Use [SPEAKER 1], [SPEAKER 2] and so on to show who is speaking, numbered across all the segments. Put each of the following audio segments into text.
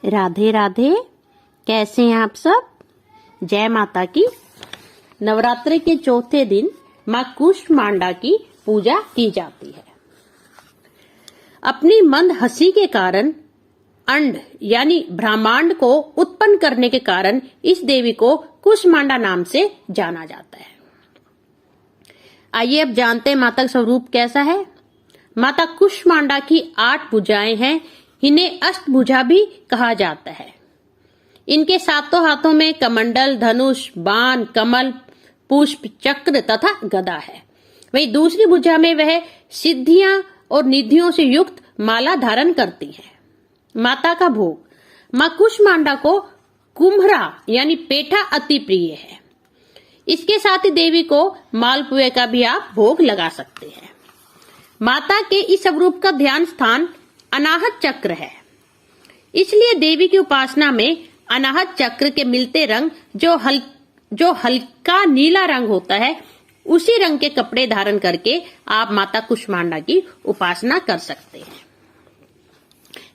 [SPEAKER 1] राधे राधे। कैसे हैं आप सब? जय माता की। नवरात्रि के चौथे दिन माँ कूष्मांडा की पूजा की जाती है। अपनी मंद हंसी के कारण अंड यानी ब्रह्मांड को उत्पन्न करने के कारण इस देवी को कूष्मांडा नाम से जाना जाता है। आइए अब जानते हैं माता का स्वरूप कैसा है। माता कूष्मांडा की 8 भुजाएं हैं। इन्हें अष्टभुजा भी कहा जाता है। इनके 7 हाथों में कमंडल, धनुष, बाण, कमल, पुष्प, चक्र तथा गदा है। वहीं दूसरी भुजा में वह सिद्धियां और निधियों से युक्त माला धारण करती है। माता का भोग। माँ कूष्मांडा को कुम्हरा यानी पेठा अति प्रिय है। इसके साथ ही देवी को मालपुए का भी आप भोग लगा सकते हैं। माता के इस स्वरूप का ध्यान स्थान अनाहत चक्र है। इसलिए देवी की उपासना में अनाहत चक्र के मिलते रंग जो हल्का नीला रंग होता है, उसी रंग के कपड़े धारण करके आप माता कूष्मांडा की उपासना कर सकते हैं।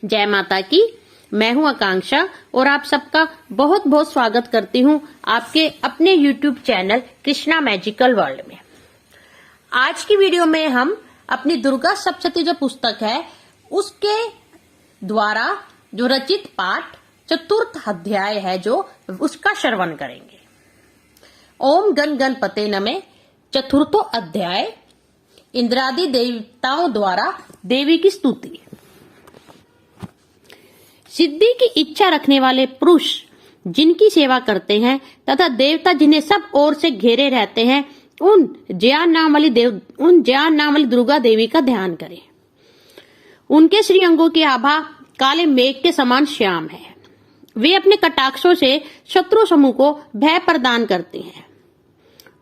[SPEAKER 1] जय माता की। मैं हूं आकांक्षा और आप सबका बहुत बहुत स्वागत करती हूं आपके अपने YouTube channel Krishna magical world में। आज की वीडियो में हम अपनी दुर्गा सप्तशती जो पुस्तक है उसके द्वारा जो रचित पाठ चतुर्थ अध्याय है जो उसका श्रवण करेंगे। ओम गण गणपते नमः चतुर्थो अध्याय, इंद्रादि देवताओं द्वारा देवी की स्तुति। सिद्धि की इच्छा रखने वाले पुरुष जिनकी सेवा करते हैं तथा देवता जिन्हें सब ओर से घेरे रहते हैं, उन ज्ञान नाम वाली दुर्गा देवी का ध्यान करें। उनके श्रीअंगों की आभा काले मेघ के समान श्याम है। वे अपने कटाक्षों से शत्रु समूह को भय प्रदान करते हैं।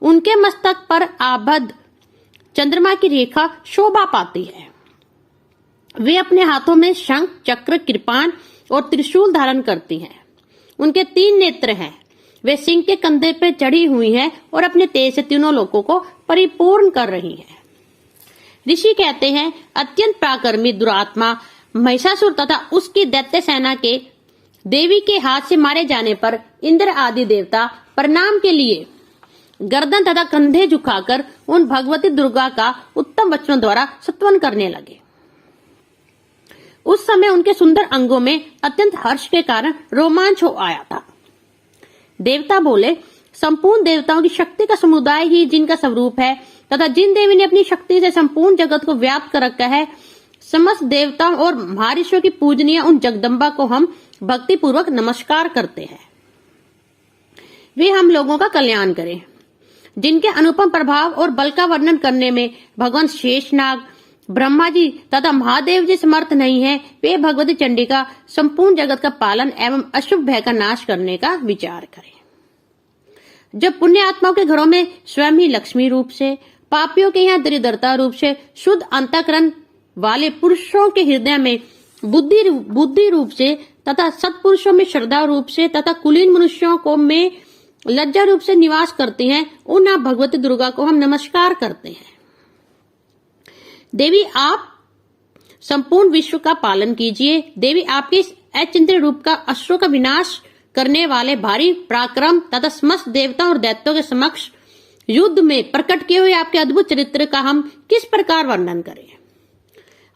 [SPEAKER 1] उनके मस्तक पर आबद्ध चंद्रमा की रेखा शोभा पाती है। वे अपने हाथों में शंख, चक्र, कृपाण और त्रिशूल धारण करती हैं। उनके 3 नेत्र हैं। वे सिंह के कंधे पर चढ़ी हुई हैं और अपने तेज से तीनों लोगों को परिपूर्ण कर रही हैं। ऋषि कहते हैं अत्यंत पराक्रमी दुरात्मा महिषासुर तथा उसकी दैत्य सेना के देवी के हाथ से मारे जाने पर इंद्र आदि देवता प्रणाम के लिए गर्दन तथा कंधे झुकाकर उन भगवती दुर्गा का उत्तम वचनों द्वारा स्तवन करने लगे। उस समय उनके सुंदर अंगों में अत्यंत हर्ष के कारण रोमांच हो आया था। देवता बोले, संपूर्ण देवताओं की शक्ति का समुदाय ही जिनका स्वरूप है तथा जिन देवी ने अपनी शक्ति से संपूर्ण जगत को व्याप्त कर रखा है, समस्त देवताओं और महर्षियों की पूजनीय उन जगदम्बा को हम भक्ति पूर्वक नमस्कार करते हैं। वे हम लोगों का कल्याण करें। जिनके अनुपम प्रभाव और बल का वर्णन करने में भगवान शेषनाग, ब्रह्मा जी तथा महादेव जी समर्थ नहीं है, वे भगवती चंडी का संपूर्ण जगत का पालन एवं अशुभ भय का नाश करने का विचार करें। जब पुण्य आत्माओं के घरों में स्वयं ही लक्ष्मी रूप से, पापियों के यहाँ दरिद्रता रूप से, शुद्ध अंतःकरण वाले पुरुषों के हृदय में बुद्धि रूप से तथा सत्पुरुषों में श्रद्धा रूप से तथा कुलीन मनुष्यों को में लज्जा रूप से निवास करती हैं, उन आप भगवती दुर्गा को हम नमस्कार करते हैं। देवी आप संपूर्ण विश्व का पालन कीजिए। देवी आपके इस अचिंत्य रूप का असुरों का विनाश करने वाले भारी पराक्रम तथा समस्त देवताओं और दैत्यों के समक्ष युद्ध में प्रकट किए हुए आपके अद्भुत चरित्र का हम किस प्रकार वर्णन करें।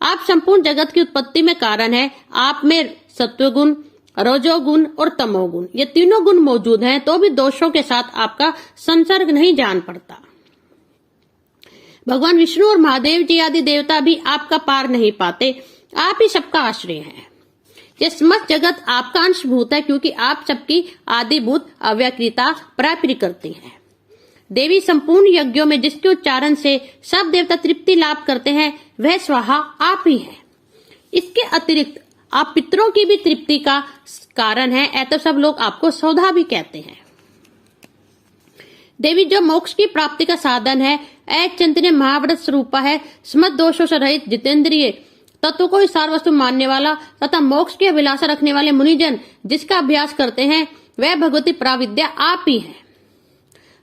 [SPEAKER 1] आप संपूर्ण जगत की उत्पत्ति में कारण है। आप में सत्वगुण, रजोगुण और तमोगुण ये तीनों गुण मौजूद हैं, तो भी दोषों के साथ आपका संसर्ग नहीं जान पड़ता। भगवान विष्णु और महादेव जी आदि देवता भी आपका पार नहीं पाते। आप ही सबका आश्रय हैं। ये समस्त जगत आपका अंशभूत है, क्योंकि आप सबकी आदिभूत अव्यक्रिता प्राप्ति करती हैं। देवी संपूर्ण यज्ञों में जिसके उच्चारण से सब देवता तृप्ति लाभ करते हैं, वह स्वाहा आप ही है। इसके अतिरिक्त आप पितरों की भी तृप्ति का कारण है, ऐसा सब लोग आपको सौधा भी कहते हैं। देवी जो मोक्ष की प्राप्ति का साधन है, अचिंतनीय महाव्रत स्वरूपा है, समस्त दोषों से रहित जितेंद्रिय, तत्व को ही सार वस्तु मानने वाला तथा मोक्ष की अभिलाषा रखने वाले मुनिजन जिसका अभ्यास करते हैं, वह भगवती पराविद्या आप ही है।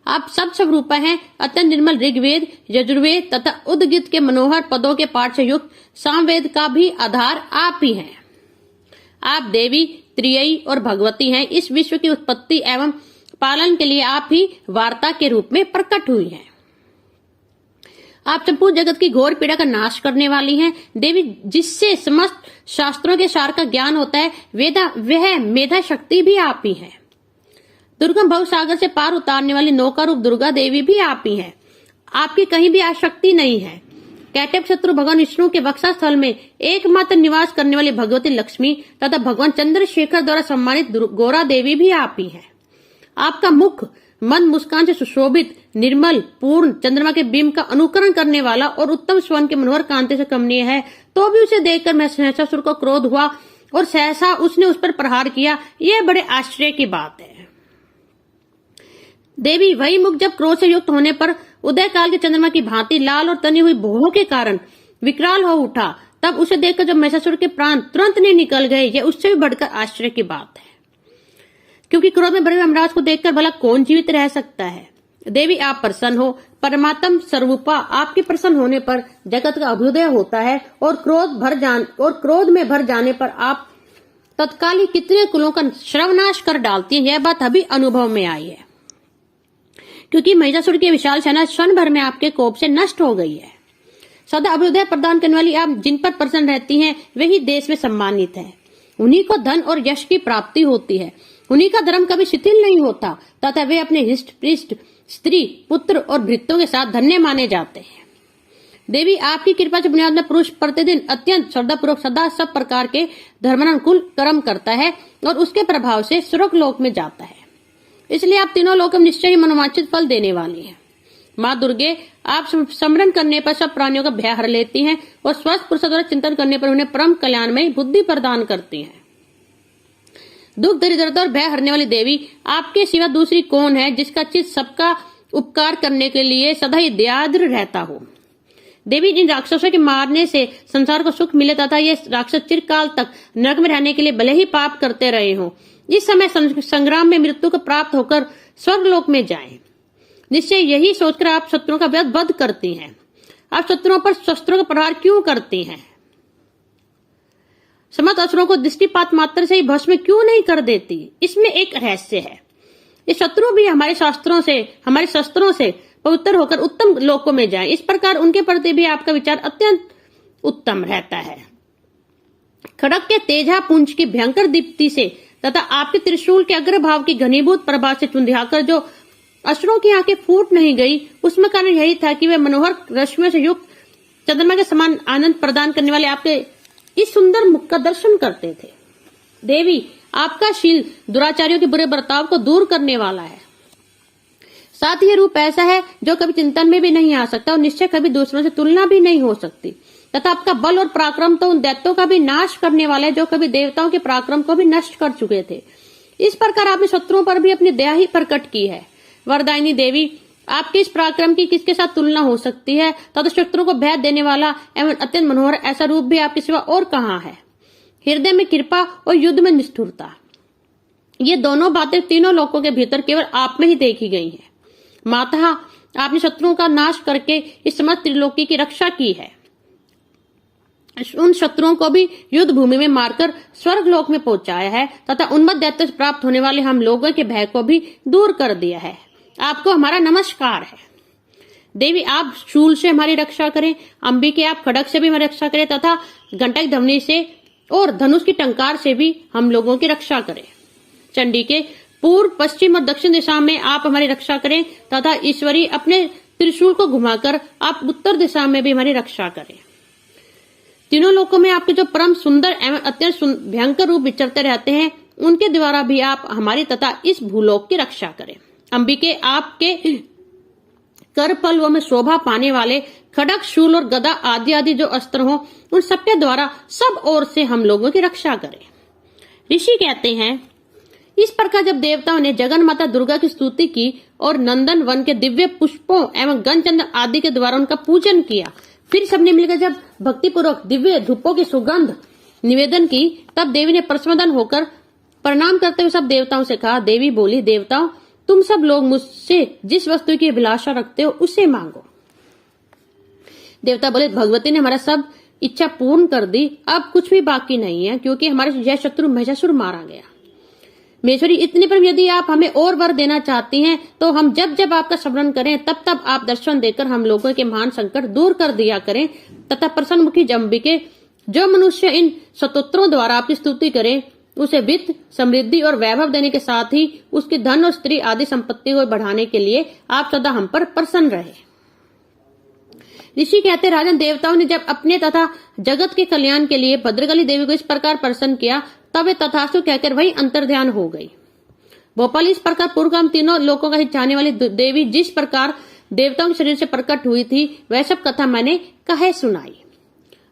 [SPEAKER 1] आप सब स्वरूपा हैं। अत्यंत निर्मल ऋग्वेद, यजुर्वेद तथा उद्गीत के मनोहर पदों के पाठ से युक्त सामवेद का भी आधार आप ही हैं। आप देवी, त्रियी और भगवती हैं। इस विश्व की उत्पत्ति एवं पालन के लिए आप ही वार्ता के रूप में प्रकट हुई हैं। आप संपूर्ण जगत की घोर पीड़ा का नाश करने वाली हैं। देवी, जिससे समस्त शास्त्रों के सार का ज्ञान होता है, वह मेधा शक्ति भी आप ही है। दुर्गम भव सागर से पार उतारने वाली नौका रूप दुर्गा देवी भी आप ही है। आपकी कहीं भी आसक्ति नहीं है। कैटव शत्रु भगवान विष्णु के वक्षा स्थल में एकमात्र निवास करने वाली भगवती लक्ष्मी तथा भगवान चंद्रशेखर द्वारा सम्मानित गौरा देवी भी आप ही है। आपका मुख मंद मुस्कान से सुशोभित, निर्मल, पूर्ण, चंद्रमा के बिंब का अनुकरण करने वाला और उत्तम स्वर्ण के मनोहर कांति से कमनीय है। तो भी उसे देखकर महिषासुर को क्रोध हुआ और सहसा उसने उस पर प्रहार किया। यह बड़े आश्चर्य की बात है। देवी, वही मुख जब क्रोध से युक्त होने पर उदय काल के चंद्रमा की भांति लाल और तनी हुई भौहों के कारण विकराल हो उठा, तब उसे देखकर जब महिषासुर के प्राण तुरंत नहीं निकल गए, यह उससे भी बढ़कर आश्चर्य की बात है। क्योंकि क्रोध में भरे यमराज को देखकर भला कौन जीवित रह सकता है। देवी, आप प्रसन्न हो। परमात्म स्वरूपा, आपके प्रसन्न होने पर जगत का अभ्युदय होता है और क्रोध में भर जाने पर आप तत्काल ही कितने कुलों का सर्वनाश कर डालती हैं। यह बात अभी अनुभव में आई है। क्योंकि महिषासुर की विशाल सेना क्षण भर में आपके कोप से नष्ट हो गई है। सदा अभ्युदय प्रदान करने वाली आप जिन पर प्रसन्न रहती हैं, वही देश में सम्मानित है। उन्हीं को धन और यश की प्राप्ति होती है। उन्हीं का धर्म कभी शिथिल नहीं होता तथा वे अपने हिष्ट पृष्ठ, स्त्री, पुत्र और भृत्यों के साथ धन्य माने जाते हैं। देवी, आपकी कृपा से बुनियाद में पुरुष प्रतिदिन अत्यंत श्रद्धापूर्वक सदा सब प्रकार के धर्मानुकूल कर्म करता है और उसके प्रभाव से स्वर्ग लोक में जाता है। इसलिए आप तीनों लोक में निश्चय ही मनोवांछित फल देने वाली हैं। माँ दुर्गे, आप स्मरण करने पर सब प्राणियों का भय हर लेती हैं और स्वस्थ पुरुषों द्वारा चिंतन करने पर उन्हें परम कल्याणमयी बुद्धि प्रदान करती हैं। दुख, दरिद्रता और भय हरने वाली देवी, आपके सिवा दूसरी कौन है जिसका चित्त सबका उपकार करने के लिए सदा ही दयाद्र रहता हो। देवी, इन राक्षसों के मारने से संसार को सुख मिले तथा ये राक्षस चिरकाल तक नरक में रहने के लिए भले ही पाप करते रहे हों, इस समय संग्राम में मृत्यु को प्राप्त होकर स्वर्गलोक में जाएं। निश्चय यही सोचकर आप शत्रुओं का वध करती हैं। आप शत्रुओं पर शस्त्रों का प्रहार क्यों करती हैं? समस्त असुरों को दृष्टिपात मात्र से ही भस्म क्यों नहीं कर देती? इसमें एक रहस्य है। ये शत्रु भी हमारे शस्त्रों से पवित्र होकर उत्तम लोकों में जाएं। इस प्रकार उनके प्रति भी आपका विचार अत्यंत उत्तम रहता है। खड़ग के तेजा पुंज की भयंकर दीप्ति से तथा आपके त्रिशूल के अग्रभाव की घनीभूत प्रभा से चुंधियाकर जो असुरों की आंखें फूट नहीं गई, उसमें कारण यही था कि वे मनोहर रश्मियों से युक्त चंद्रमा के समान आनंद प्रदान करने वाले आपके इस सुंदर मुख का दर्शन करते थे। देवी, आपका शील दुराचारियों के बुरे बर्ताव को दूर करने वाला है। साथ ही रूप ऐसा है जो कभी चिंतन में भी नहीं आ सकता और निश्चय कभी दूसरों से तुलना भी नहीं हो सकती। तथा आपका बल और पराक्रम तो उन दैत्यों का भी नाश करने वाला है जो कभी देवताओं के पराक्रम को भी नष्ट कर चुके थे। इस प्रकार आपने शत्रुओं पर भी अपनी दया ही प्रकट की है। वरदायिनी देवी, आपके इस पराक्रम की किसके साथ तुलना हो सकती है? तथा शत्रुओं को भय देने वाला एवं अत्यंत मनोहर ऐसा रूप भी आपके सिवा और कहाँ है? हृदय में कृपा और युद्ध में निष्ठुरता, ये दोनों बातें तीनों लोकों के भीतर केवल आप में ही देखी गई हैं। माता, आपने शत्रुओं का नाश करके इस समस्त त्रिलोकी की रक्षा की है। उन शत्रुओं को भी युद्ध भूमि में मारकर स्वर्ग लोक में पहुंचाया है तथा उन्मत्त दैत्य से प्राप्त होने वाले हम लोगों के भय को भी दूर कर दिया है। आपको हमारा नमस्कार है। देवी, आप शूल से हमारी रक्षा करें। अंबिके, आप खड़ग से भी हमारी रक्षा करें तथा घंटक ध्वनि से और धनुष की टंकार से भी हम लोगों की रक्षा करें। चंडिके, पूर्व, पश्चिम और दक्षिण दिशा में आप हमारी रक्षा करें तथा ईश्वरी, अपने त्रिशूल को घुमाकर आप उत्तर दिशा में भी हमारी रक्षा करें। तीनों लोकों में आपके जो परम सुंदर एवं अत्यंत भयंकर रूप विचरते रहते हैं, उनके द्वारा भी आप हमारी तथा इस भूलोक की रक्षा करें। अंबिके, आपके कर पल्लवों में शोभा पाने वाले खड़ग, शूल और गदा आदि जो अस्त्र हों, उन सबके द्वारा सब ओर से हम लोगों की रक्षा करें। ऋषि कहते हैं, इस प्रकार जब देवताओं ने जगन माता दुर्गा की स्तुति की और नंदन वन के दिव्य पुष्पों एवं गंधचंदन आदि के द्वारा उनका पूजन किया, फिर सबने मिलकर जब भक्तिपूर्वक दिव्य धूपों की सुगंध निवेदन की, तब देवी ने प्रसन्न होकर प्रणाम करते हुए सब देवताओं से कहा। देवी बोली, देवताओं, तुम सब लोग मुझसे जिस वस्तु की अभिलाषा रखते हो उसे मांगो। देवता बोले, भगवती ने हमारा सब इच्छा पूर्ण कर दी, अब कुछ भी बाकी नहीं है, क्योंकि हमारे जय शत्रु महिषासुर मारा गया। महेश्वरी, इतने पर यदि आप हमें और वर देना चाहती हैं तो हम जब जब आपका स्मरण करें तब तब आप दर्शन देकर हम लोगों के महान संकट दूर कर दिया करें, तथा प्रसन्नमुखी जम्बिके, जो मनुष्य इन स्तोत्रों द्वारा आपकी स्तुति करे उसे वित्त, समृद्धि और वैभव देने के साथ ही उसकी धन और स्त्री आदि संपत्ति को बढ़ाने के लिए आप सदा हम पर प्रसन्न रहे। ऋषि कहते, राजन, देवताओं ने जब अपने तथा जगत के कल्याण के लिए भद्रकाली देवी को इस प्रकार प्रसन्न किया, तब वे तथास्तु कहकर वही अंतर्ध्यान हो गई। भोपाल, इस प्रकार पूर्व हम तीनों लोकों का हित चाहने वाली देवी जिस प्रकार देवताओं के शरीर से प्रकट हुई थी, वह सब कथा मैंने कहे सुनाई।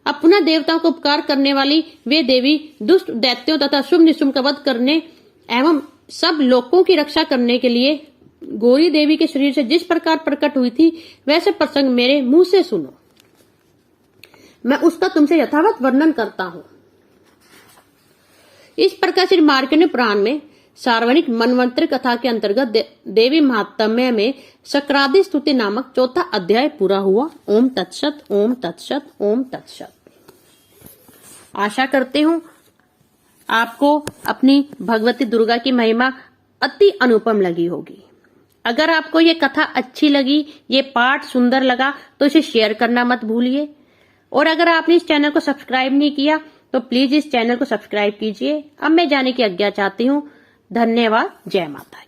[SPEAKER 1] अब पुनः देवताओं को उपकार करने वाली वे देवी दुष्ट दैत्यों तथा शुभ निशुभ का वध करने एवं सब लोकों की रक्षा करने के लिए गौरी देवी के शरीर से जिस प्रकार प्रकट हुई थी, वैसे प्रसंग मेरे मुंह से सुनो। मैं उसका तुमसे यथावत वर्णन करता हूं। इस प्रकार श्री मार्कंडेय पुराण में सार्वजनिक मनवंतर कथा के अंतर्गत देवी महात्म्य में शक्रादि स्तुति नामक चौथा अध्याय पूरा हुआ। ओम तत्सत, ओम तत्सत, ओम तत्सत। आशा करती हूँ आपको अपनी भगवती दुर्गा की महिमा अति अनुपम लगी होगी। अगर आपको ये कथा अच्छी लगी, ये पाठ सुंदर लगा, तो इसे शेयर करना मत भूलिए। और अगर आपने इस चैनल को सब्सक्राइब नहीं किया तो प्लीज इस चैनल को सब्सक्राइब कीजिए। अब मैं जाने की आज्ञा चाहती हूँ। धन्यवाद। जय माता।